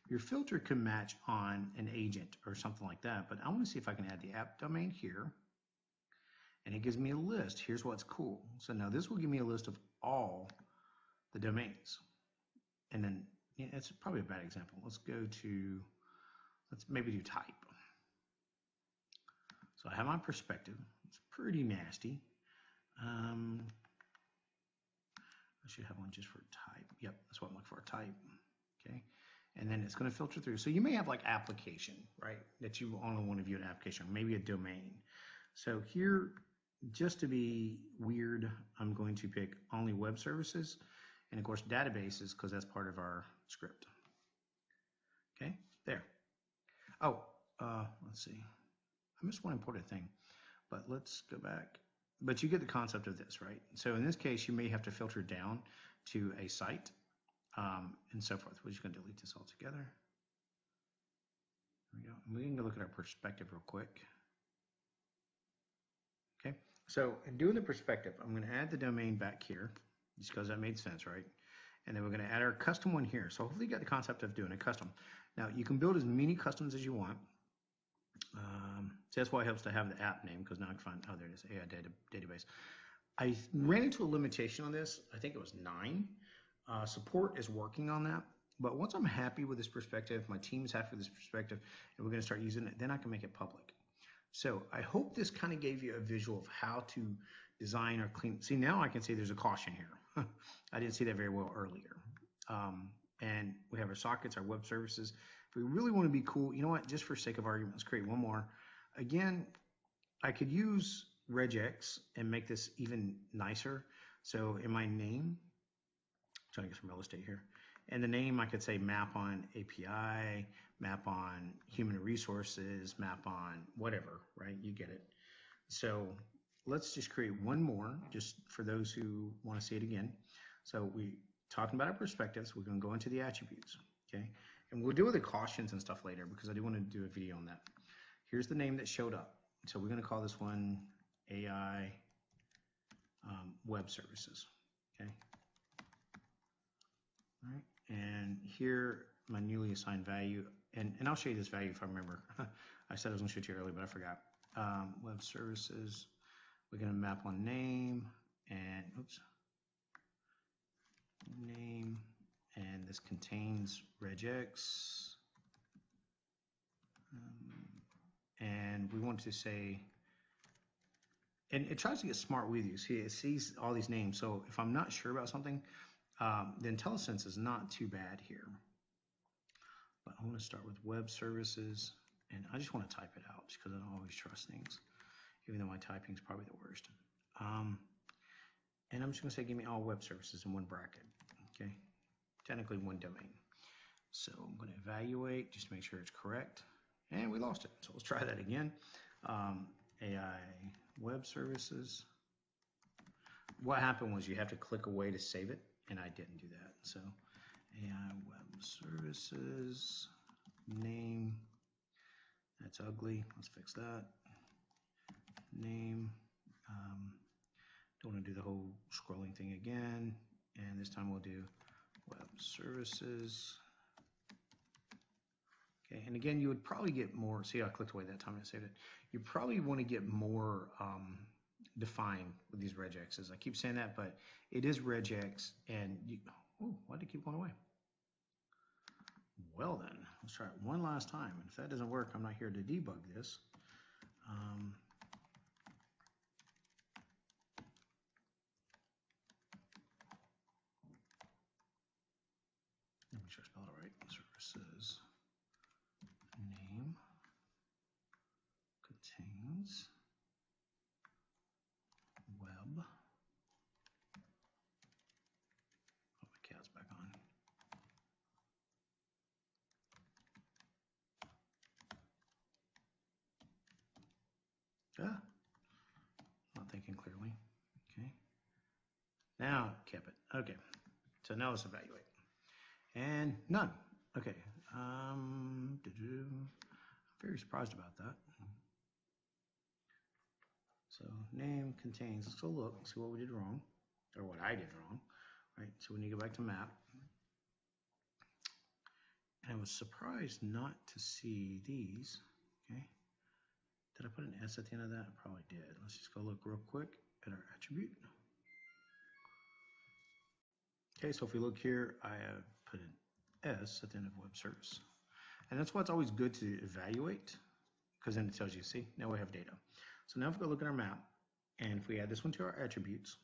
your filter can match on an agent or something like that, but I want to see if I can add the app domain here. And it gives me a list. Here's what's cool. So now this will give me a list of all the domains. And then, yeah, it's probably a bad example. Let's maybe do type. So I have my perspective. It's pretty nasty. I should have one just for type. Yep, that's what I'm looking for, type. Okay. And then it's going to filter through. So you may have like application, right? That you only want to view an application, or maybe a domain. So here, just to be weird, I'm going to pick only web services, and of course databases, because that's part of our script. Okay, there. Oh, let's see. I missed one important thing, but let's go back. But you get the concept of this, right? So in this case, you may have to filter down to a site and so forth. We're just going to delete this altogether. There we go. And we can go look at our perspective real quick. Okay, so in doing the perspective, I'm going to add the domain back here, just because that made sense, right? And then we're going to add our custom one here. So hopefully you got the concept of doing a custom. Now you can build as many customs as you want. So that's why it helps to have the app name, because now I can find, oh, there it is, AI database. I ran into a limitation on this. I think it was 9. Support is working on that. But once I'm happy with this perspective, my team is happy with this perspective, and we're going to start using it, then I can make it public. So I hope this kind of gave you a visual of how to design or clean. See, now I can see there's a caution here. I didn't see that very well earlier. And we have our sockets, our web services. If we really want to be cool, you know what, just for sake of argument, let's create one more. Again, I could use regex and make this even nicer. So in my name, I'm trying to get some real estate here. And the name, I could say map on API, map on human resources, map on whatever, right? You get it. So let's just create one more, just for those who want to see it again. So we talking about our perspectives. We're going to go into the attributes, okay? And we'll deal with the cautions and stuff later, because I do want to do a video on that. Here's the name that showed up. So we're going to call this one AI Web Services, okay? All right. And here, my newly assigned value, and I'll show you this value if I remember. I said I was going to show it to you earlier, but I forgot. Web services, we're going to map on name, and oops, name, and this contains regex. And we want to say, and it tries to get smart with you. See, it sees all these names. So if I'm not sure about something, the IntelliSense is not too bad here. But I want to start with web services, and I just want to type it out just because I don't always trust things, even though my typing is probably the worst. And I'm just going to say, give me all web services in one bracket. Okay, technically one domain. So I'm going to evaluate just to make sure it's correct. And we lost it. So let's try that again. AI web services. What happened was you have to click away to save it, and I didn't do that. So AI web services, name, that's ugly. Let's fix that. Name. Don't want to do the whole scrolling thing again. And this time we'll do web services. Okay, and again, you would probably get more, see, I clicked away that time I saved it. You probably want to get more defined with these regexes. I keep saying that, but it is regex, and you, oh, why did it keep going away? Well then, let's try it one last time. And if that doesn't work, I'm not here to debug this. Let me sure I spell it right. Services. Name contains web. Oh, my cat's back on. Not thinking clearly. Okay. Now kept it. Okay. So now let's evaluate. And none. Okay. I'm very surprised about that. So name contains, let's go look, see what we did wrong, or what I did wrong, right? So when you go back to map, and I was surprised not to see these. Okay. Did I put an S at the end of that? I probably did. Let's just go look real quick at our attribute. Okay, so if we look here, I have put an S at the end of web service. And that's why it's always good to evaluate, because then it tells you, see, now we have data. So now if we go look at our map, and if we add this one to our attributes,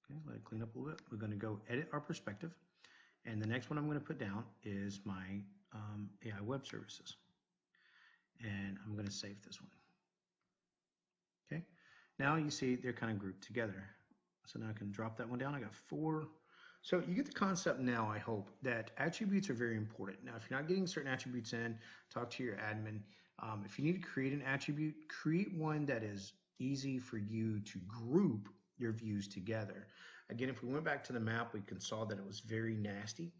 okay, let it clean up a little bit. We're going to go edit our perspective. And the next one I'm going to put down is my AI web services. And I'm going to save this one. Okay, now you see they're kind of grouped together. So now I can drop that one down. I got 4. So you get the concept now, I hope, that attributes are very important. Now, if you're not getting certain attributes in, talk to your admin. If you need to create an attribute, create one that is easy for you to group your views together. Again, if we went back to the map, we saw that it was very nasty,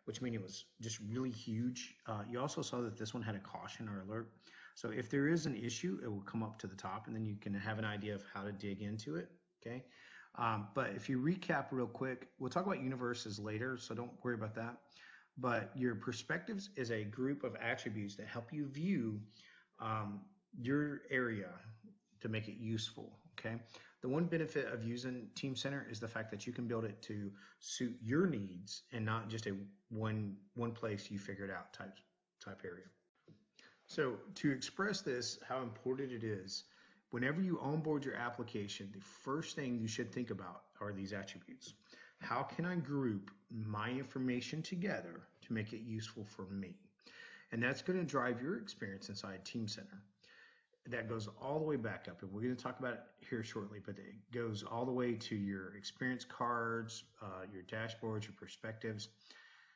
which means it was just really huge. You also saw that this one had a caution or alert. So if there is an issue, it will come up to the top, and then you can have an idea of how to dig into it, okay? But if you recap real quick, we'll talk about universes later, so don't worry about that. But your perspectives is a group of attributes that help you view your area to make it useful, okay? The one benefit of using Team Center is the fact that you can build it to suit your needs and not just a one place you figured out type area. So to express this, how important it is, whenever you onboard your application, the first thing you should think about are these attributes. How can I group my information together to make it useful for me? And that's going to drive your experience inside Team Center. That goes all the way back up, and we're going to talk about it here shortly, but it goes all the way to your experience cards, your dashboards, your perspectives.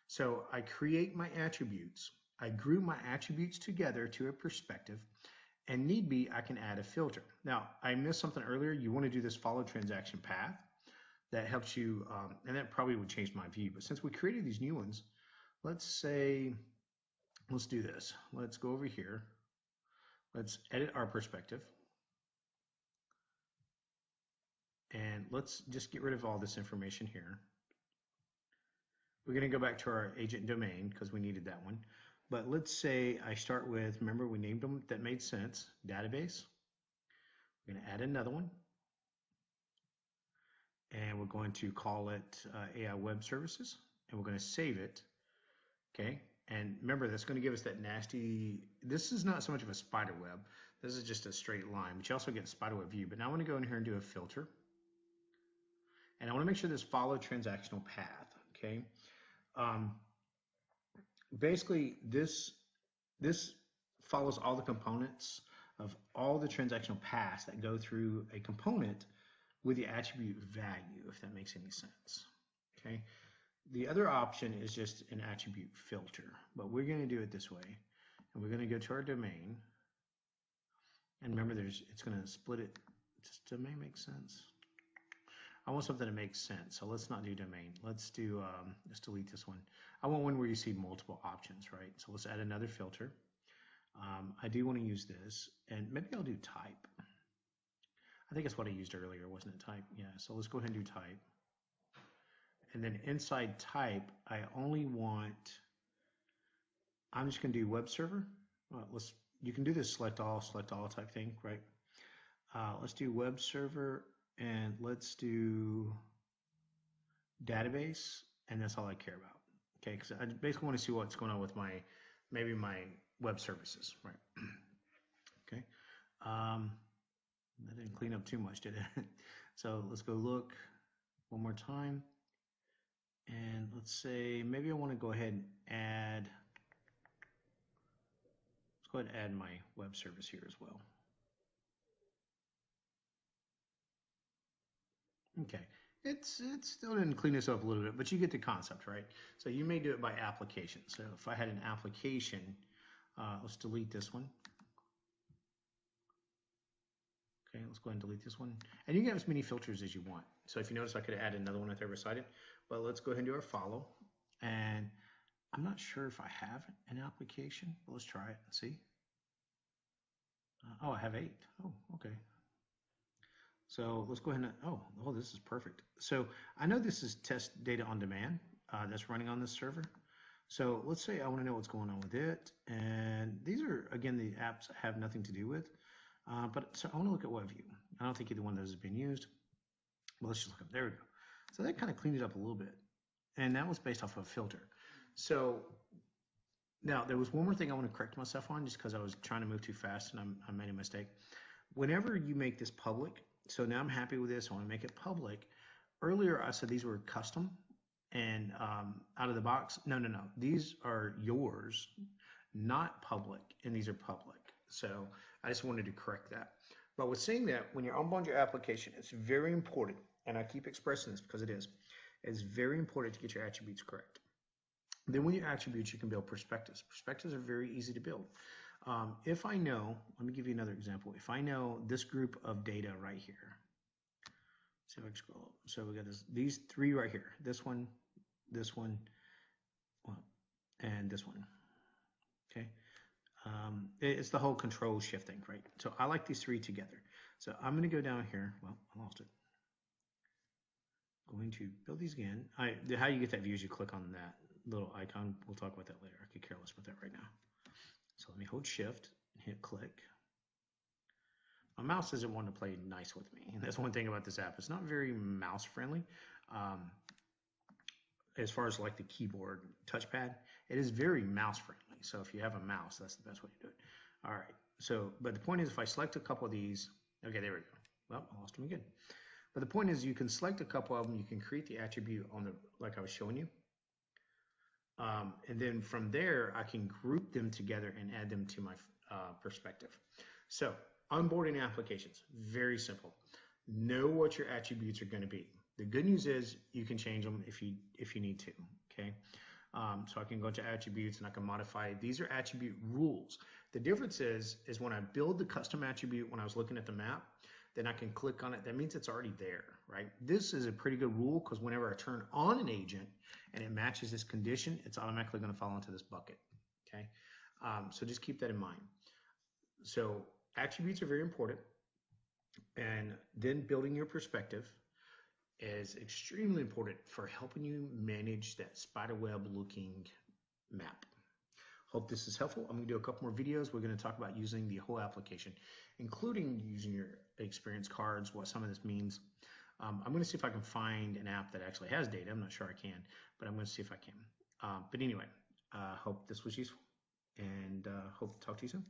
So I create my attributes. I group my attributes together to a perspective, and need be, I can add a filter. Now, I missed something earlier. You want to do this follow transaction path. That helps you, and that probably would change my view. But since we created these new ones, let's do this. Let's go over here. Let's edit our perspective. And let's just get rid of all this information here. We're going to go back to our agent domain because we needed that one. But let's say I start with, remember we named them that made sense, database. We're going to add another one. And we're going to call it AI Web Services. And we're going to save it. Okay. And remember, that's going to give us that nasty, this is not so much of a spider web. This is just a straight line, but you also get a spider web view. But now I want to go in here and do a filter. And I want to make sure this follow transactional path. Okay. Basically, this follows all the components of all the transactional paths that go through a component with the attribute value, if that makes any sense. Okay. The other option is just an attribute filter, but we're going to do it this way. And we're going to go to our domain. And remember, it's going to split it. Does domain make sense? I want something that makes sense. So let's not do domain. Let's do, let's delete this one. I want one where you see multiple options, right? So let's add another filter. I do want to use this, and maybe I'll do type. I think that's what I used earlier, wasn't it? Type, yeah. So let's go ahead and do type. And then inside type, I only want, I'm just going to do web server. You can do this select all type thing, right? Let's do web server, and let's do database, and that's all I care about. Okay, because I basically want to see what's going on with maybe my web services, right? Okay. That didn't clean up too much, did it? So let's go look one more time. And let's say maybe I want to go ahead and add, let's go ahead and add my web service here as well. Okay, it still didn't clean this up a little bit, but you get the concept, right? So you may do it by application. So if I had an application, let's delete this one. Okay, let's go ahead and delete this one. And you can have as many filters as you want. So if you notice, I could add another one if I ever decided. But let's go ahead and do our follow. And I'm not sure if I have an application, but let's try it and see. Oh, I have 8. Oh, okay. So let's go ahead and, oh, this is perfect. So I know this is test data on demand. that's running on this server. So let's say I want to know what's going on with it. And these are, again, the apps I have nothing to do with. But so I want to look at WebView. I don't think either one of those has been used. Well, let's just look up. There we go. So that kind of cleaned it up a little bit. And that was based off of a filter. So now there was one more thing I want to correct myself on just because I was trying to move too fast and I made a mistake. Whenever you make this public, so now I'm happy with this, I want to make it public. Earlier I said these were custom and out of the box. No. These are yours, not public, and these are public. So I just wanted to correct that. But with saying that, when you're onboard your application, it's very important, and I keep expressing this because it's very important to get your attributes correct. Then with your attributes, you can build perspectives. Perspectives are very easy to build. If I know, let me give you another example. If I know this group of data right here, see if I can scroll up. So we got these three right here. This one, and this one. Okay. It's the whole control shifting, right? So I like these three together. So I'm going to go down here. Well, I lost it. Going to build these again. How you get that view is you click on that little icon. We'll talk about that later. I could care less about that right now. So let me hold shift and hit click. My mouse doesn't want to play nice with me. And that's one thing about this app. It's not very mouse friendly. As far as like the keyboard touchpad, it is very mouse friendly. So if you have a mouse, that's the best way to do it. All right. So, but the point is, if I select a couple of these, okay, there we go. Well, I lost them again. But the point is, you can select a couple of them. You can create the attribute on the, like I was showing you. And then from there, I can group them together and add them to my perspective. So onboarding applications, very simple. Know what your attributes are going to be. The good news is you can change them if you need to. Okay. So I can go to attributes and I can modify. These are attribute rules. The difference is when I build the custom attribute, when I was looking at the map, then I can click on it. That means it's already there, right? This is a pretty good rule because whenever I turn on an agent and it matches this condition, it's automatically going to fall into this bucket. Okay. So just keep that in mind. So attributes are very important. And then building your perspective is extremely important for helping you manage that spiderweb looking map. Hope this is helpful. I'm going to do a couple more videos. We're going to talk about using the whole application, including using your experience cards, what some of this means. I'm going to see if I can find an app that actually has data. I'm not sure I can, but I'm going to see if I can. But anyway, hope this was useful and hope to talk to you soon.